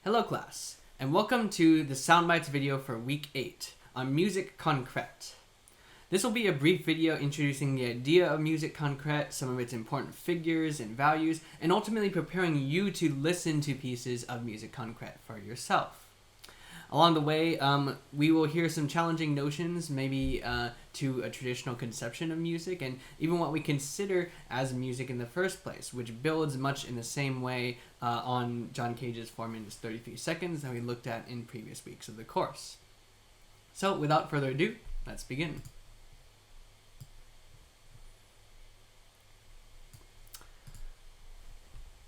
Hello class, and welcome to the Soundbites video for week 8 on musique concrète. This will be a brief video introducing the idea of musique concrète, some of its important figures and values, and ultimately preparing you to listen to pieces of musique concrète for yourself. Along the way, we will hear some challenging notions, maybe to a traditional conception of music, and even what we consider as music in the first place, which builds much in the same way on John Cage's 4 minutes 33 seconds that we looked at in previous weeks of the course. So without further ado, let's begin.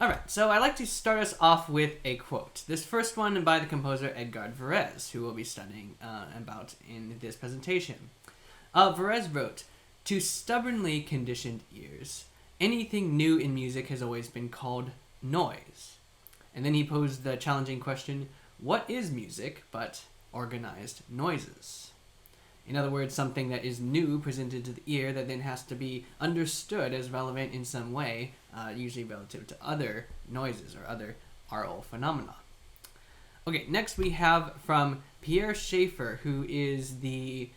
Alright, so I like to start us off with a quote. This first one by the composer Edgar Varèse, who we'll be studying about in this presentation. Varèse wrote, "To stubbornly conditioned ears, anything new in music has always been called noise." And then he posed the challenging question, what is music but organized noises? In other words, something that is new presented to the ear that then has to be understood as relevant in some way, usually relative to other noises or other aural phenomena. Okay, next we have from Pierre Schaeffer, who is the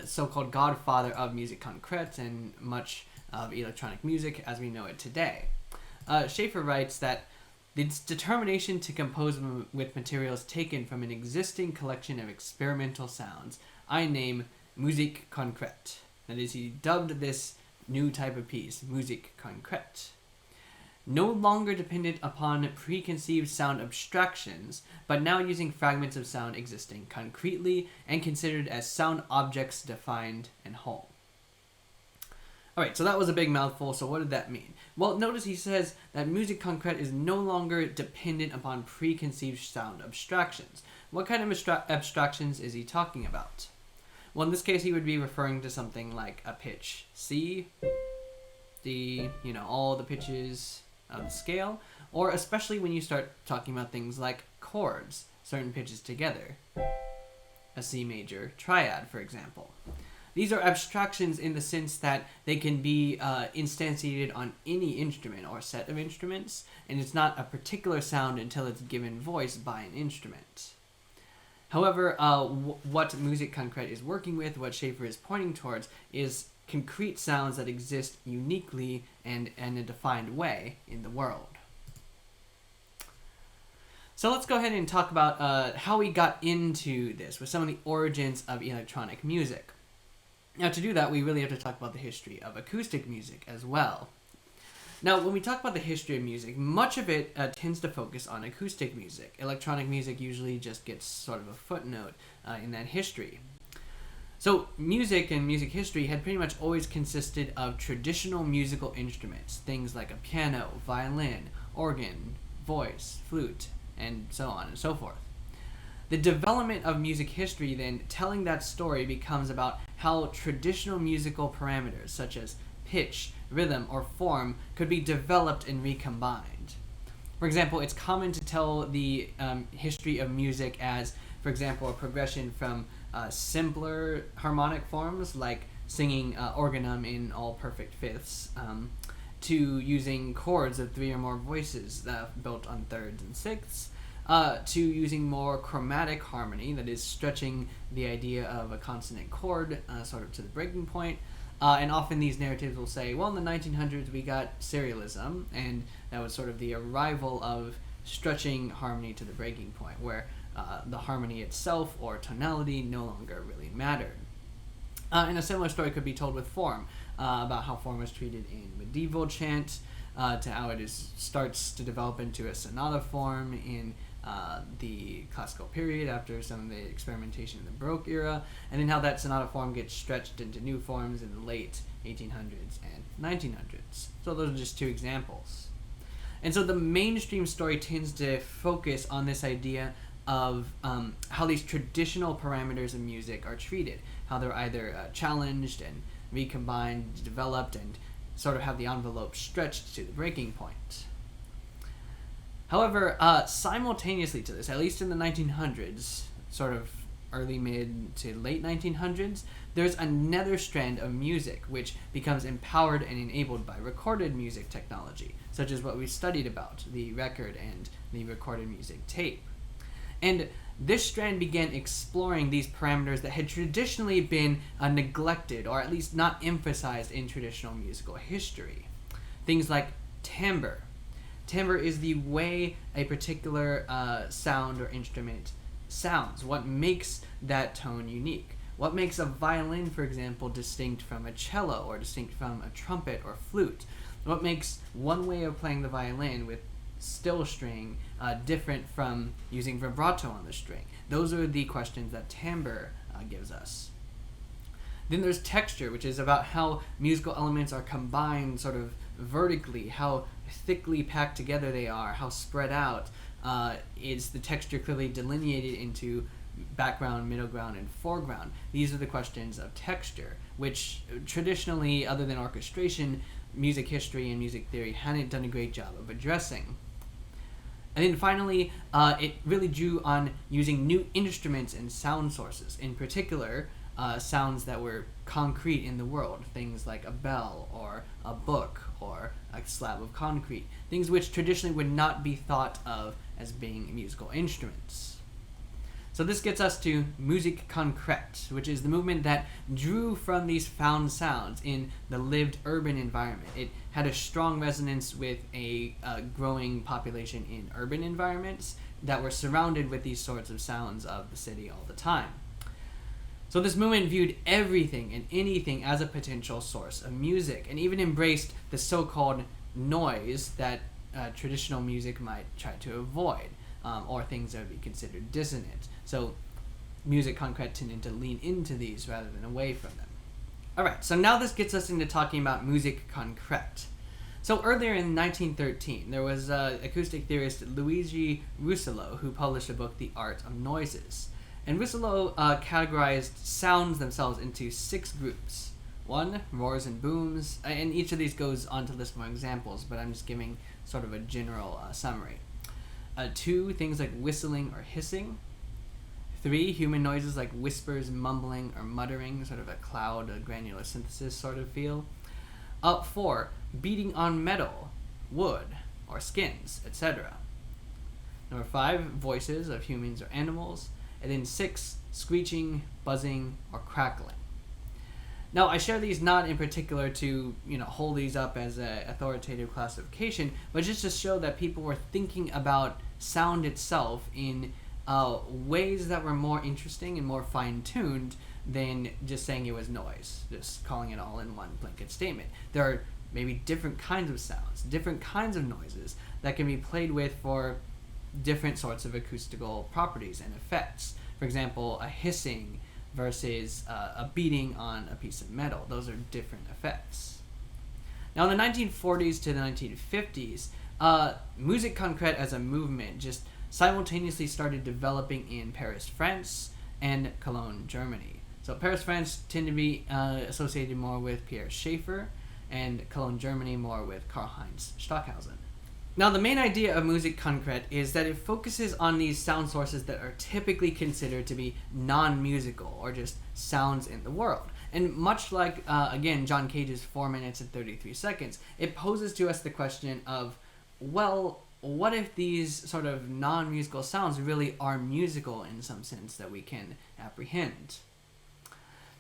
so-called godfather of musique concrète and much of electronic music as we know it today. Schaeffer writes that its determination to compose with materials taken from an existing collection of experimental sounds I name musique concrète. That is, he dubbed this new type of piece musique concrète. No longer dependent upon preconceived sound abstractions, but now using fragments of sound existing concretely and considered as sound objects defined and whole. Alright, so that was a big mouthful, so what did that mean? Well, notice he says that musique concrète is no longer dependent upon preconceived sound abstractions. What kind of abstractions is he talking about? Well, in this case, he would be referring to something like a pitch C, D, all the pitches of the scale, or especially when you start talking about things like chords, certain pitches together, a C major triad, for example. These are abstractions in the sense that they can be instantiated on any instrument or set of instruments, and it's not a particular sound until it's given voice by an instrument. However, what musique concrète is working with, what Schaeffer is pointing towards, is concrete sounds that exist uniquely and in a defined way in the world. So let's go ahead and talk about how we got into this with some of the origins of electronic music. Now, to do that, we really have to talk about the history of acoustic music as well. Now, when we talk about the history of music, much of it tends to focus on acoustic music. Electronic music usually just gets sort of a footnote in that history. So, music and music history had pretty much always consisted of traditional musical instruments, things like a piano, violin, organ, voice, flute, and so on and so forth. The development of music history, then, telling that story becomes about how traditional musical parameters, such as pitch, rhythm, or form, could be developed and recombined. For example, it's common to tell the history of music as, for example, a progression from simpler harmonic forms, like singing organum in all perfect fifths, to using chords of 3 or more voices built on thirds and sixths, to using more chromatic harmony, that is stretching the idea of a consonant chord sort of to the breaking point. And often these narratives will say, well, in the 1900s we got serialism, and that was sort of the arrival of stretching harmony to the breaking point, where the harmony itself or tonality no longer really mattered. And a similar story could be told with form, about how form was treated in medieval chant, to how it starts to develop into a sonata form in the classical period after some of the experimentation in the Baroque era, and then how that sonata form gets stretched into new forms in the late 1800s and 1900s. So those are just 2 examples. And so the mainstream story tends to focus on this idea of how these traditional parameters of music are treated, how they're either challenged and recombined, developed, and sort of have the envelope stretched to the breaking point. However, simultaneously to this, at least in the 1900s, sort of early mid to late 1900s, there's another strand of music which becomes empowered and enabled by recorded music technology, such as what we studied about, the record and the recorded music tape. And this strand began exploring these parameters that had traditionally been neglected or at least not emphasized in traditional musical history. Things like timbre. Timbre is the way a particular sound or instrument sounds, what makes that tone unique. What makes a violin, for example, distinct from a cello or distinct from a trumpet or flute? What makes one way of playing the violin with still string different from using vibrato on the string? Those are the questions that timbre gives us. Then there's texture, which is about how musical elements are combined sort of vertically, how thickly packed together they are, how spread out. Is the texture clearly delineated into background, middle ground, and foreground? These are the questions of texture, which traditionally, other than orchestration, music history and music theory hadn't done a great job of addressing. And then finally, it really drew on using new instruments and sound sources, in particular, sounds that were concrete in the world, things like a bell or a book or a slab of concrete, things which traditionally would not be thought of as being musical instruments. So this gets us to musique concrète, which is the movement that drew from these found sounds in the lived urban environment. It had a strong resonance with a growing population in urban environments that were surrounded with these sorts of sounds of the city all the time. So this movement viewed everything and anything as a potential source of music, and even embraced the so-called noise that traditional music might try to avoid, or things that would be considered dissonant. So musique concrète tended to lean into these rather than away from them. Alright, so now this gets us into talking about musique concrète. So earlier in 1913, there was acoustic theorist Luigi Russolo who published a book, The Art of Noises. And Russolo categorized sounds themselves into 6 groups. 1, roars and booms, and each of these goes on to list more examples, but I'm just giving sort of a general summary. 2, things like whistling or hissing. 3, human noises like whispers, mumbling, or muttering, sort of a cloud, a granular synthesis sort of feel. 4, beating on metal, wood, or skins, etc. Number 5, voices of humans or animals. And then 6, screeching, buzzing, or crackling. Now, I share these not in particular to, hold these up as an authoritative classification, but just to show that people were thinking about sound itself in ways that were more interesting and more fine-tuned than just saying it was noise, just calling it all in one blanket statement. There are maybe different kinds of sounds, different kinds of noises that can be played with for different sorts of acoustical properties and effects. For example, a hissing versus a beating on a piece of metal. Those are different effects. Now in the 1940s to the 1950s, musique concrète as a movement just simultaneously started developing in Paris, France, and Cologne, Germany. So Paris, France tend to be associated more with Pierre Schaeffer, and Cologne, Germany more with Karl-Heinz Stockhausen. Now, the main idea of musique concrète is that it focuses on these sound sources that are typically considered to be non-musical, or just sounds in the world. And much like, again, John Cage's 4 minutes and 33 seconds, it poses to us the question of, well, what if these sort of non-musical sounds really are musical in some sense that we can apprehend?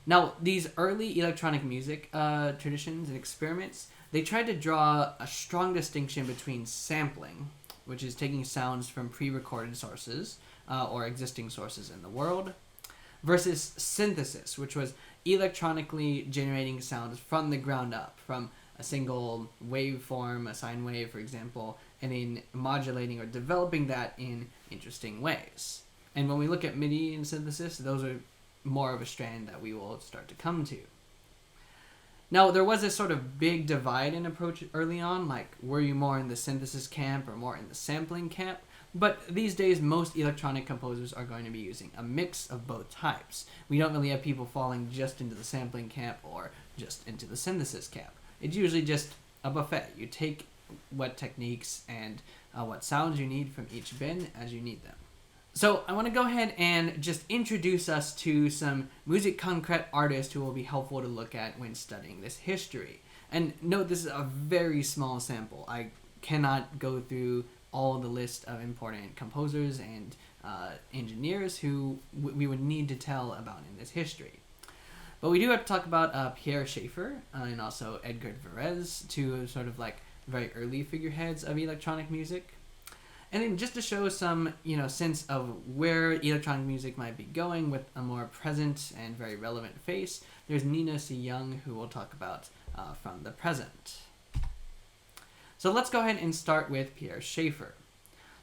Now, these early electronic music traditions and experiments, they tried to draw a strong distinction between sampling, which is taking sounds from pre-recorded sources or existing sources in the world, versus synthesis, which was electronically generating sounds from the ground up, from a single waveform, a sine wave, for example, and then modulating or developing that in interesting ways. And when we look at MIDI and synthesis, those are more of a strand that we will start to come to. Now, there was this sort of big divide in approach early on, like, were you more in the synthesis camp or more in the sampling camp? But these days, most electronic composers are going to be using a mix of both types. We don't really have people falling just into the sampling camp or just into the synthesis camp. It's usually just a buffet. You take what techniques and what sounds you need from each bin as you need them. So I want to go ahead and just introduce us to some musique concrète artists who will be helpful to look at when studying this history. And note, this is a very small sample. I cannot go through all the list of important composers and engineers who we would need to tell about in this history. But we do have to talk about Pierre Schaeffer and also Edgar Varèse, two sort of like very early figureheads of electronic music. And then just to show some, sense of where electronic music might be going with a more present and very relevant face, there's Nina C. Young, who we'll talk about from the present. So let's go ahead and start with Pierre Schaeffer.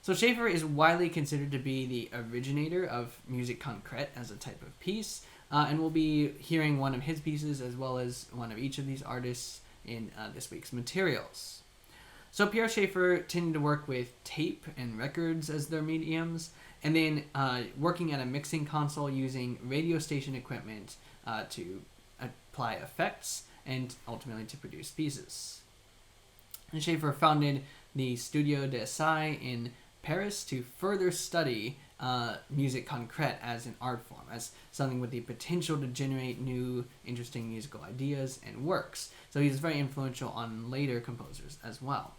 So Schaeffer is widely considered to be the originator of musique concrète as a type of piece, and we'll be hearing one of his pieces as well as one of each of these artists in this week's materials. So Pierre Schaeffer tended to work with tape and records as their mediums, and then working at a mixing console using radio station equipment to apply effects and ultimately to produce pieces. And Schaeffer founded the Studio d'Essai in Paris to further study musique concrète as an art form, as something with the potential to generate new, interesting musical ideas and works. So he was very influential on later composers as well.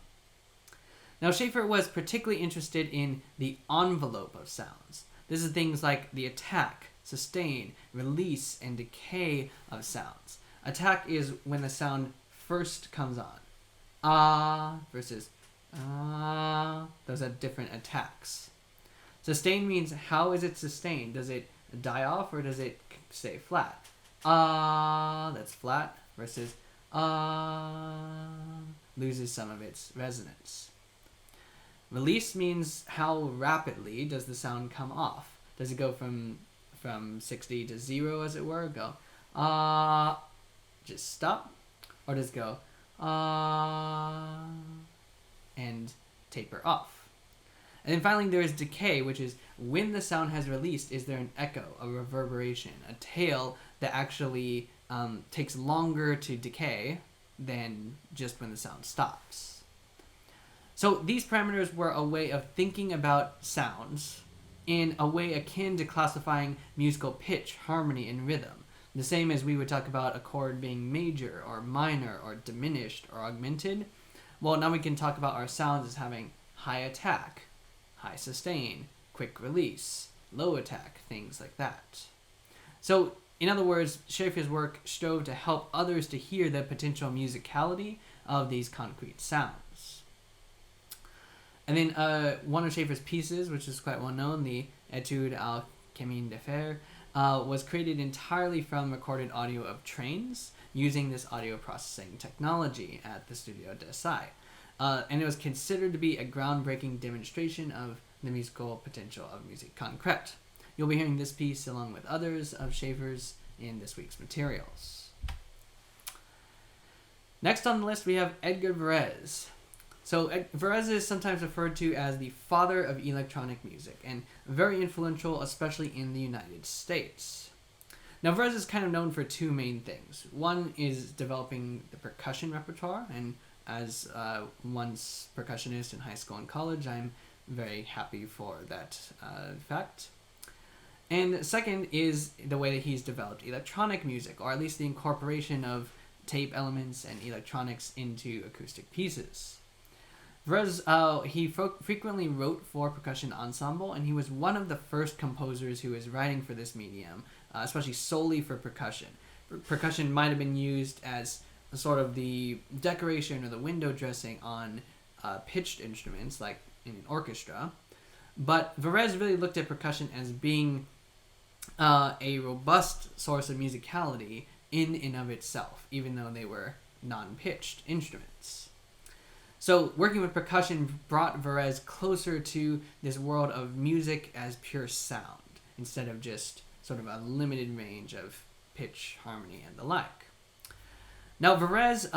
Now, Schaeffer was particularly interested in the envelope of sounds. This is things like the attack, sustain, release, and decay of sounds. Attack is when the sound first comes on. Ah versus ah. Those are different attacks. Sustain means how is it sustained? Does it die off or does it stay flat? Ah, that's flat, versus ah loses some of its resonance. Release means how rapidly does the sound come off? Does it go from 60 to 0, as it were? Go, just stop? Or does it go, and taper off? And then finally there is decay, which is when the sound has released, is there an echo, a reverberation, a tail that actually takes longer to decay than just when the sound stops. So these parameters were a way of thinking about sounds in a way akin to classifying musical pitch, harmony, and rhythm. The same as we would talk about a chord being major or minor or diminished or augmented. Well, now we can talk about our sounds as having high attack, high sustain, quick release, low attack, things like that. So, in other words, Schaeffer's work strove to help others to hear the potential musicality of these concrete sounds. And then one of Schaeffer's pieces, which is quite well known, the Etude au chemin de fer, was created entirely from recorded audio of trains using this audio processing technology at the Studio d'Essai. And it was considered to be a groundbreaking demonstration of the musical potential of musique concrète. You'll be hearing this piece along with others of Schaeffer's in this week's materials. Next on the list we have Edgar Varèse. So Varèse is sometimes referred to as the father of electronic music and very influential, especially in the United States. Now Varèse is kind of known for two main things. One is developing the percussion repertoire, and as once percussionist in high school and college, I'm very happy for that fact. And second is the way that he's developed electronic music, or at least the incorporation of tape elements and electronics into acoustic pieces. Varèse, he frequently wrote for percussion ensemble, and he was one of the first composers who was writing for this medium, especially solely for percussion. Percussion might have been used as sort of the decoration or the window dressing on pitched instruments, like in an orchestra, but Varèse really looked at percussion as being a robust source of musicality in and of itself, even though they were non-pitched instruments. So working with percussion brought Varèse closer to this world of music as pure sound, instead of just sort of a limited range of pitch, harmony, and the like. Now Varèse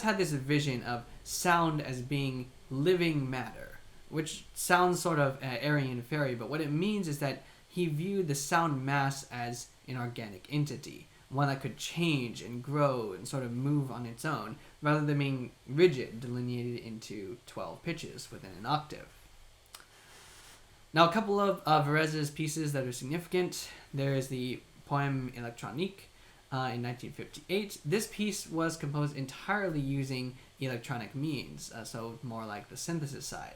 had this vision of sound as being living matter, which sounds sort of airy and fairy, but what it means is that he viewed the sound mass as an organic entity, one that could change and grow and sort of move on its own, rather than being rigid, delineated into 12 pitches within an octave. Now, a couple of Varèse's pieces that are significant. There is the Poème électronique in 1958. This piece was composed entirely using electronic means, so more like the synthesis side,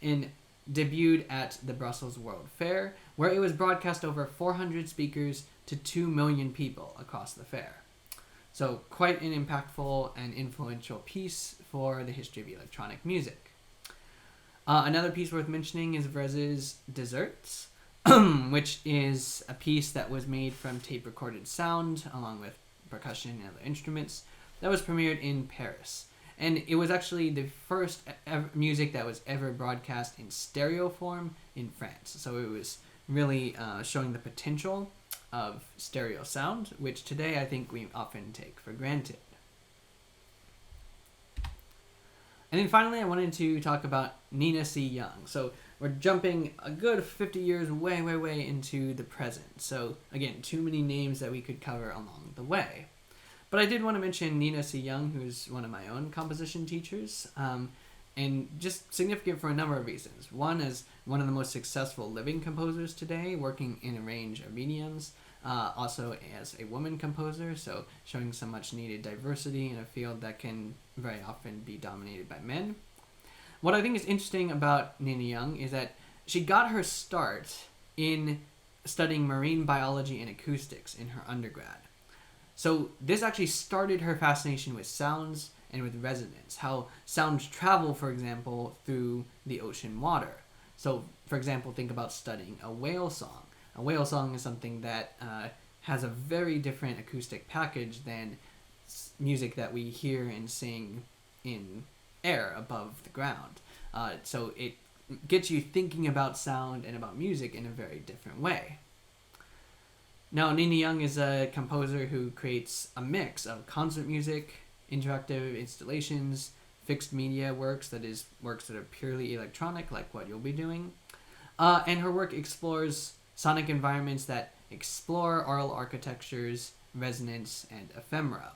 and debuted at the Brussels World Fair, where it was broadcast over 400 speakers to 2 million people across the fair. So quite an impactful and influential piece for the history of electronic music. Another piece worth mentioning is Verez's Desserts, which is a piece that was made from tape-recorded sound along with percussion and other instruments that was premiered in Paris. And it was actually the first music that was ever broadcast in stereo form in France. So it was really showing the potential of stereo sound, which today I think we often take for granted. And then finally, I wanted to talk about Nina C. Young. So we're jumping a good 50 years way into the present. So again, too many names that we could cover along the way. But I did want to mention Nina C. Young, who's one of my own composition teachers, and just significant for a number of reasons. One is one of the most successful living composers today, working in a range of mediums, also as a woman composer, so showing some much needed diversity in a field that can very often be dominated by men. What I think is interesting about Nina Young is that she got her start in studying marine biology and acoustics in her undergrad. So this actually started her fascination with sounds and with resonance, how sounds travel, for example, through the ocean water. So, for example, think about studying a whale song. A whale song is something that has a very different acoustic package than music that we hear and sing in air above the ground. So it gets you thinking about sound and about music in a very different way. Now, Nina Young is a composer who creates a mix of concert music, interactive installations, fixed media works, that is, works that are purely electronic, like what you'll be doing. And her work explores sonic environments that explore aural architectures, resonance, and ephemera.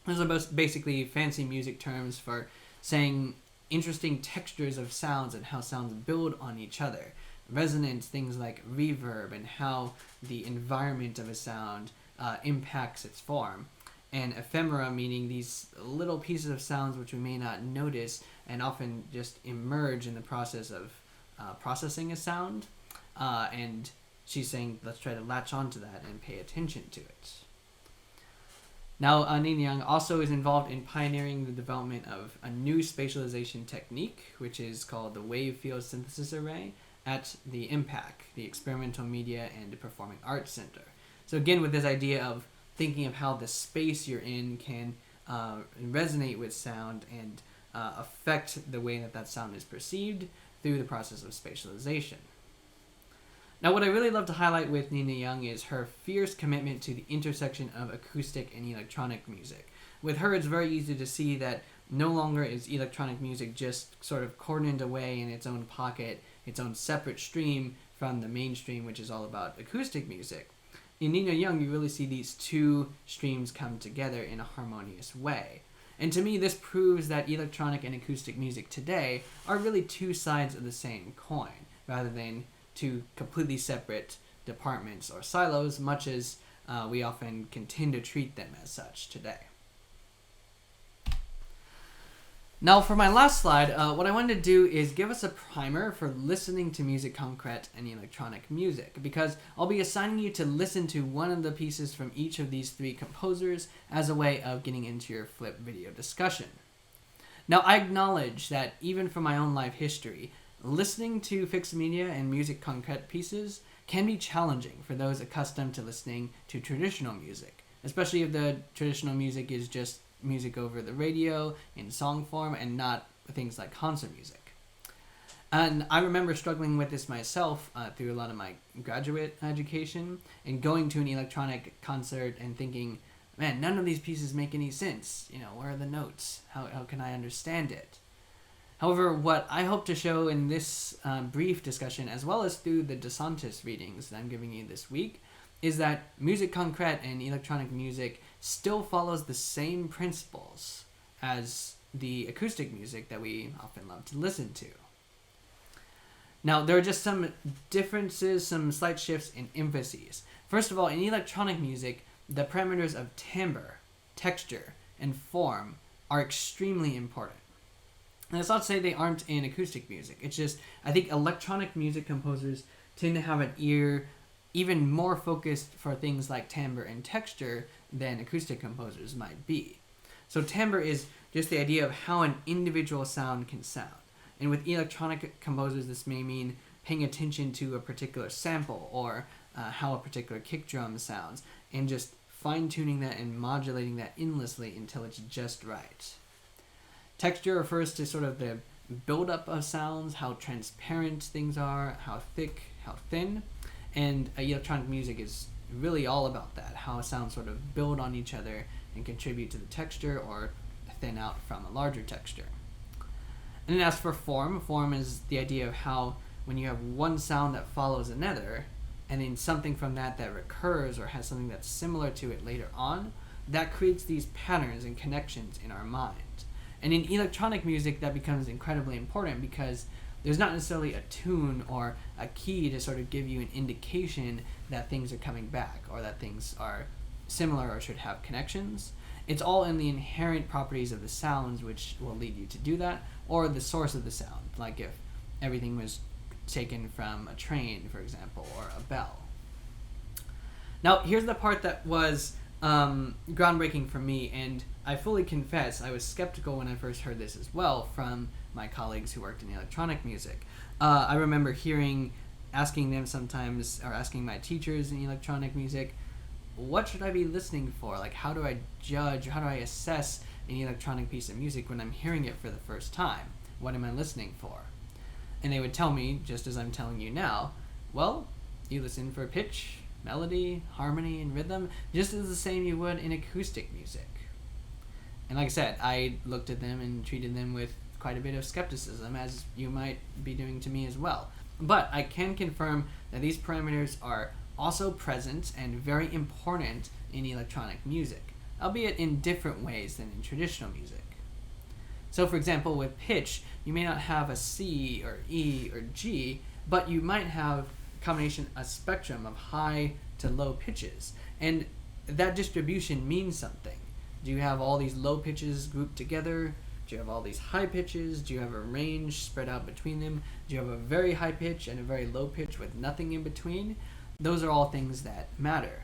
Those are basically fancy music terms for saying interesting textures of sounds and how sounds build on each other. Resonance, things like reverb and how the environment of a sound impacts its form. And ephemera, meaning these little pieces of sounds which we may not notice and often just emerge in the process of processing a sound. And she's saying, let's try to latch onto that and pay attention to it. Now, Nina Young also is involved in pioneering the development of a new spatialization technique, which is called the Wave Field Synthesis Array, at the IMPAC, the Experimental Media and Performing Arts Center. So again, with this idea of thinking of how the space you're in can resonate with sound and affect the way that that sound is perceived through the process of spatialization. Now, what I really love to highlight with Nina Young is her fierce commitment to the intersection of acoustic and electronic music. With her, it's very easy to see that no longer is electronic music just sort of cordoned away in its own pocket, its own separate stream from the mainstream, which is all about acoustic music. In Nina Young, you really see these two streams come together in a harmonious way. And to me, this proves that electronic and acoustic music today are really two sides of the same coin, rather than two completely separate departments or silos, much as we often can tend to treat them as such today. Now, for my last slide, what I wanted to do is give us a primer for listening to musique concrète and electronic music, because I'll be assigning you to listen to one of the pieces from each of these three composers as a way of getting into your flip video discussion. Now, I acknowledge that even from my own life history, listening to fixed media and musique concrète pieces can be challenging for those accustomed to listening to traditional music, especially if the traditional music is just music over the radio in song form and not things like concert music. And I remember struggling with this myself through a lot of my graduate education and going to an electronic concert and thinking, man, none of these pieces make any sense. You know, where are the notes? How can I understand it? However, what I hope to show in this brief discussion, as well as through the DeSantis readings that I'm giving you this week, is that musique concrète and electronic music still follows the same principles as the acoustic music that we often love to listen to. Now, there are just some differences, some slight shifts in emphases. First of all, in electronic music, the parameters of timbre, texture, and form are extremely important. And it's not to say they aren't in acoustic music. It's just, I think electronic music composers tend to have an ear even more focused for things like timbre and texture than acoustic composers might be. So timbre is just the idea of how an individual sound can sound. And with electronic composers, this may mean paying attention to a particular sample or how a particular kick drum sounds, and just fine-tuning that and modulating that endlessly until it's just right. Texture refers to sort of the buildup of sounds, how transparent things are, how thick, how thin, and electronic music is really all about that, how sounds sort of build on each other and contribute to the texture or thin out from a larger texture. And then as for form is the idea of how when you have one sound that follows another, and then something from that recurs or has something that's similar to it later on, that creates these patterns and connections in our mind. And in electronic music, that becomes incredibly important because there's not necessarily a tune or a key to sort of give you an indication that things are coming back or that things are similar or should have connections. It's all in the inherent properties of the sounds which will lead you to do that, or the source of the sound, like if everything was taken from a train, for example, or a bell. Now, here's the part that was groundbreaking for me, and I fully confess I was skeptical when I first heard this as well from my colleagues who worked in electronic music. I remember asking them sometimes, or asking my teachers in electronic music, what should I be listening for? Like, how do I judge, how do I assess an electronic piece of music when I'm hearing it for the first time? What am I listening for? And they would tell me, just as I'm telling you now, well, you listen for pitch, melody, harmony, and rhythm, just as the same you would in acoustic music. And like I said, I looked at them and treated them with quite a bit of skepticism, as you might be doing to me as well. But I can confirm that these parameters are also present and very important in electronic music, albeit in different ways than in traditional music. So for example, with pitch, you may not have a C or E or G, but you might have a spectrum of high to low pitches. And that distribution means something. Do you have all these low pitches grouped together? Do you have all these high pitches? Do you have a range spread out between them? Do you have a very high pitch and a very low pitch with nothing in between? Those are all things that matter.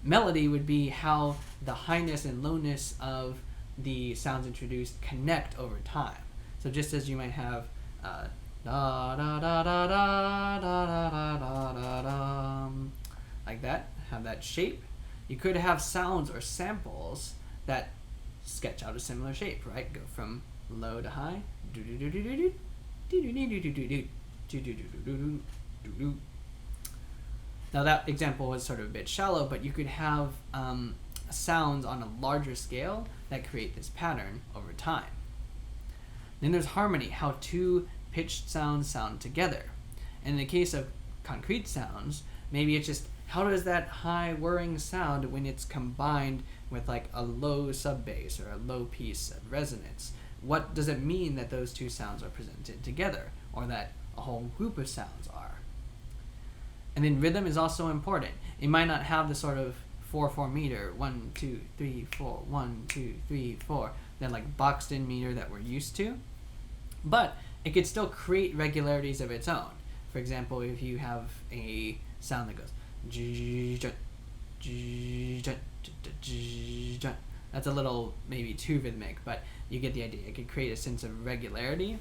Melody would be how the highness and lowness of the sounds introduced connect over time. So just as you might have da da da da da da da da da da, like that, have that shape, you could have sounds or samples that sketch out a similar shape, right? Go from low to high. Now that example was sort of a bit shallow, but you could have sounds on a larger scale that create this pattern over time. Then there's harmony, how two pitched sounds sound together. And in the case of concrete sounds, maybe it's just how does that high whirring sound when it's combined with like a low sub-bass or a low piece of resonance? What does it mean that those two sounds are presented together, or that a whole group of sounds are? And then rhythm is also important. It might not have the sort of 4/4 meter, 1 2 3 4, 1 2 3 4, that like boxed in meter that we're used to, but it could still create regularities of its own. For example, if you have a sound that goes, that's a little maybe too rhythmic, but you get the idea. It could create a sense of regularity,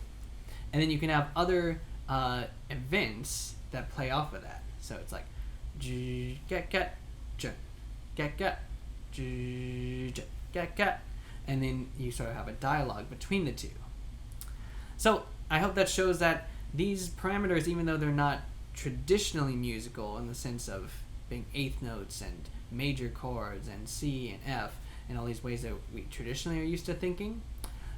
and then you can have other events that play off of that. So it's like and then you sort of have a dialogue between the two. So I hope that shows that these parameters, even though they're not traditionally musical in the sense of being eighth notes and major chords and C and F and all these ways that we traditionally are used to thinking,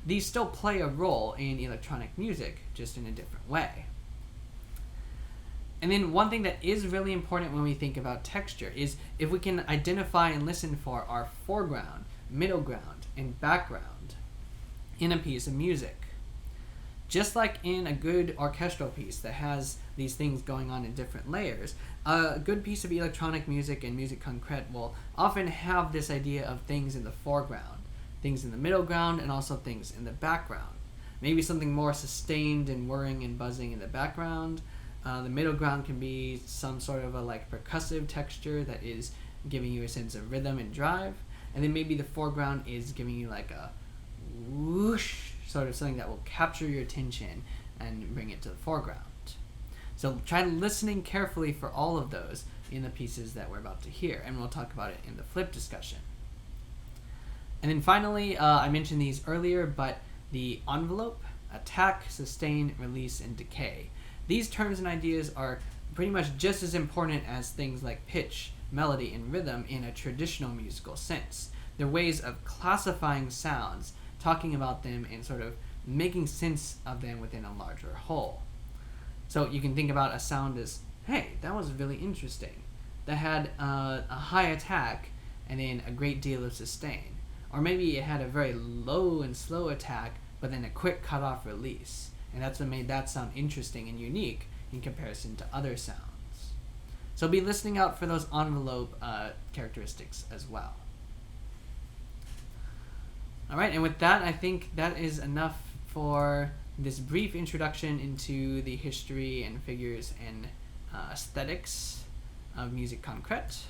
these still play a role in electronic music, just in a different way. And then one thing that is really important when we think about texture is if we can identify and listen for our foreground, middle ground, and background in a piece of music. Just like in a good orchestral piece that has these things going on in different layers, a good piece of electronic music and musique concrète will often have this idea of things in the foreground, things in the middle ground, and also things in the background. Maybe something more sustained and whirring and buzzing in the background. The middle ground can be some sort of a like percussive texture that is giving you a sense of rhythm and drive. And then maybe the foreground is giving you like a whoosh, sort of something that will capture your attention and bring it to the foreground. So try listening carefully for all of those in the pieces that we're about to hear, and we'll talk about it in the flip discussion. And then finally, I mentioned these earlier, but the envelope, attack, sustain, release, and decay. These terms and ideas are pretty much just as important as things like pitch, melody, and rhythm in a traditional musical sense. They're ways of classifying sounds, talking about them, and sort of making sense of them within a larger whole. So you can think about a sound as, hey, that was really interesting. That had a high attack and then a great deal of sustain. Or maybe it had a very low and slow attack, but then a quick cut-off release. And that's what made that sound interesting and unique in comparison to other sounds. So be listening out for those envelope characteristics as well. All right, and with that, I think that is enough for this brief introduction into the history and figures and aesthetics of musique concrète.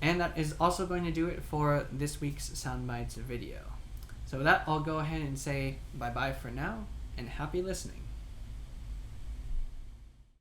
And that is also going to do it for this week's Soundbites video. So with that, I'll go ahead and say bye-bye for now, and happy listening.